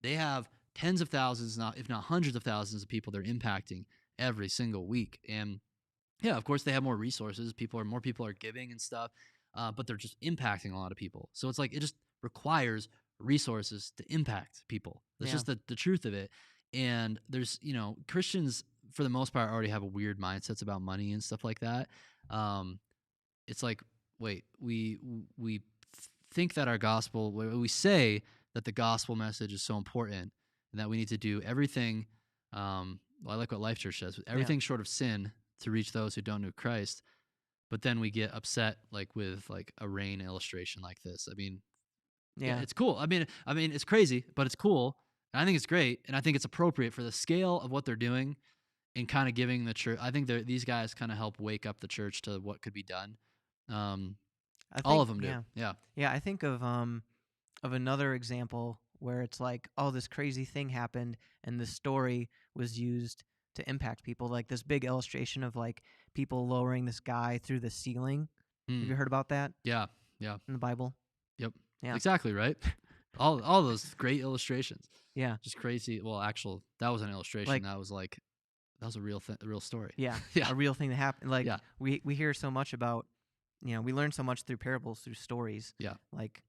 they have tens of thousands, not if not hundreds of thousands of people they're impacting every single week. And yeah, of course they have more resources. More people are giving and stuff, but they're just impacting a lot of people. So it's like it just requires resources to impact people. That's Yeah. just the truth of it. And there's Christians for the most part already have a weird mindsets about money and stuff like that. It's like, wait, we think that our gospel, we say that the gospel message is so important and that we need to do everything. Well, I like what Life Church says, everything short of sin to reach those who don't know Christ. But then we get upset like with like a rain illustration like this. I mean, yeah, Yeah. it's cool. I mean, it's crazy, but it's cool. And I think it's great, and I think it's appropriate for the scale of what they're doing and kind of giving the church. I think these guys kind of help wake up the church to what could be done. I All think, of them do. yeah. Yeah. Yeah, I think of another example where it's like, oh, this crazy thing happened and the story was used to impact people. Like this big illustration of like people lowering this guy through the ceiling. Have Mm. you heard about that Yeah. Yeah. in the Bible? Yep. Yeah. Exactly right. all those great illustrations. Yeah. Just crazy. Well, actual that was an illustration. Like, That was a real a real story. yeah, Yeah. a real thing that happened. Like Yeah. we hear so much about, we learn so much through parables, through stories. Yeah. Like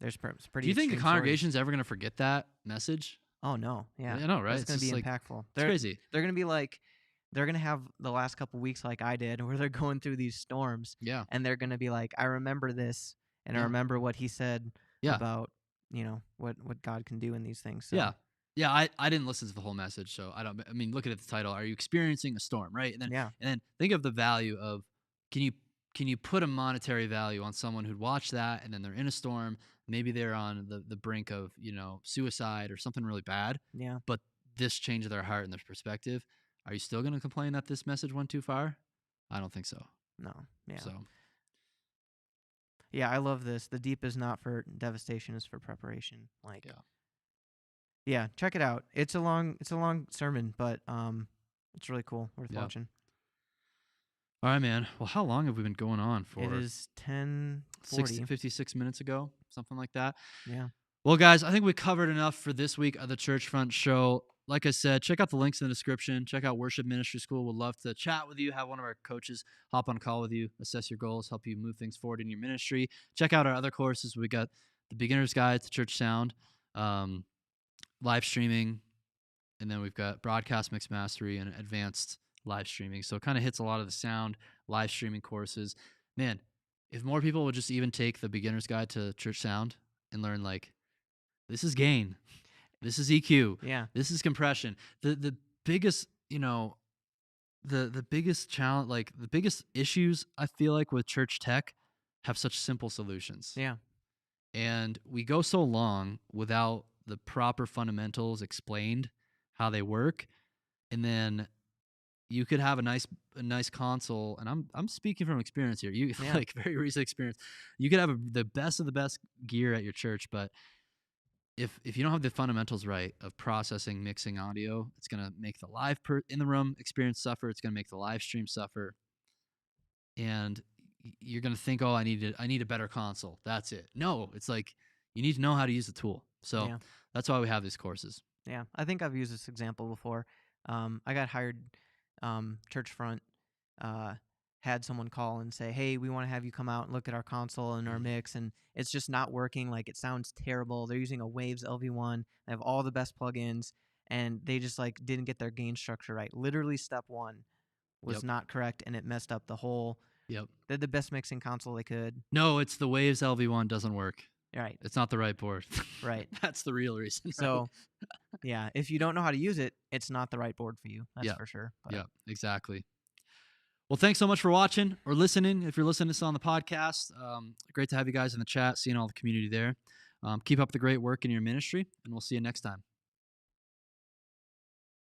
there's pretty. Do you think the extreme stories. congregation's ever going to forget that message? Oh no, yeah, I know, right? It's going to just be like, impactful. it's crazy. They're going to be like, they're going to have the last couple weeks like I did, where they're going through these storms, Yeah. and they're going to be like, I remember this, and I Yeah. remember what he said Yeah. about what God can do in these things. So. Yeah. Yeah, I didn't listen to the whole message, so I don't. I mean, look at the title. Are you experiencing a storm, right? And then think of the value of can you put a monetary value on someone who'd watch that and then they're in a storm, maybe they're on the brink of suicide or something really bad. Yeah. But this changed their heart and their perspective. Are you still going to complain that this message went too far? I don't think so. No. Yeah. So. Yeah, I love this. The deep is not for devastation; is for preparation. Like. Yeah. Yeah, check it out. It's a long sermon, but it's really cool. Worth watching. All right, man. Well, how long have we been going on for? It is 10:40. 56 minutes ago, something like that. Yeah. Well, guys, I think we covered enough for this week of the Churchfront Show. Like I said, check out the links in the description. Check out Worship Ministry School. We'd love to chat with you, have one of our coaches hop on a call with you, assess your goals, help you move things forward in your ministry. Check out our other courses. We got the Beginner's Guide to Church Sound, live streaming, and then we've got broadcast mix mastery and advanced live streaming. So it kind of hits a lot of the sound live streaming courses. Man, if more people would just even take the Beginner's Guide to Church Sound and learn like this is gain, this is EQ, Yeah. this is compression. The biggest, the biggest challenge, like the biggest issues I feel like with church tech have such simple solutions. Yeah. And we go so long without the proper fundamentals explained how they work, and then you could have a nice console. And I'm speaking from experience here. You like very recent experience. You could have the best of the best gear at your church, but if you don't have the fundamentals right of processing, mixing audio, it's gonna make the live in the room experience suffer. It's gonna make the live stream suffer, and you're gonna think, oh, I need a better console. That's it. No, it's like you need to know how to use the tool. So that's why we have these courses. Yeah, I think I've used this example before. I got hired. Churchfront had someone call and say, "Hey, we want to have you come out and look at our console and our mix, and it's just not working. Like it sounds terrible. They're using a Waves LV1. They have all the best plugins, and they just like didn't get their gain structure right. Literally, step one was not correct, and it messed up the whole. Yep. They're the best mixing console they could. No, it's the Waves LV1 doesn't work. Right. It's not the right board. Right. That's the real reason. So, yeah, if you don't know how to use it, it's not the right board for you. That's for sure. But. Yeah, exactly. Well, thanks so much for watching or listening. If you're listening to this on the podcast, great to have you guys in the chat, seeing all the community there. Keep up the great work in your ministry, and we'll see you next time.